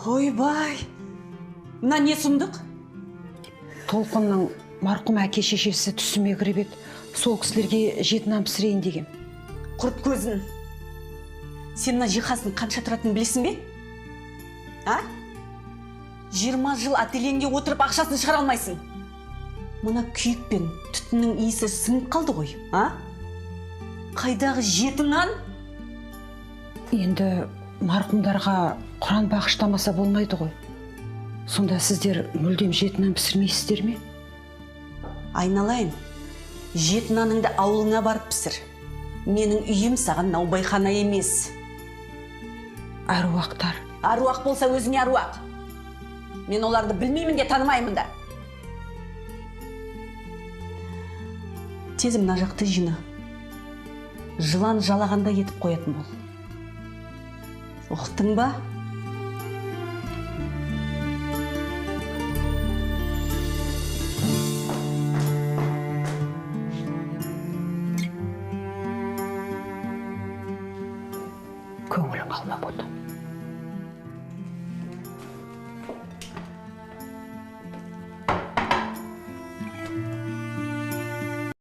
Ойбай, мына не сұмдық? Толқынның марқұм әке шешесі түсіме кіріп еді, сол кісілерге жет нан пісірейін деген. Құрт көзін. Сен мына жиһаздың қанша тұратынын білесің бе? 20 жыл ательенге отырып ақшасын шығара алмайсың. Мына күйік пен түтіннің иісі сіңіп қалды ғой, Қайдағы жеті нан? Енді марқұмдарға Құран бағыштамаса болмайды ғой. Сонда сіздер мүлдем жет нан пісірмейсіздер ме? Айналайын, жет наныңды ауылыңа барып пісір. Менің үйім саған наубайхана емес. Аруақтар. Аруақ болса өзіңе аруақ. Мен оларды білмеймін де танымаймын да. Тез мына жақты жина. Жылан жалағанда етіп қоятын бол. Ұқтың ба? Көңілің қалмап отыр.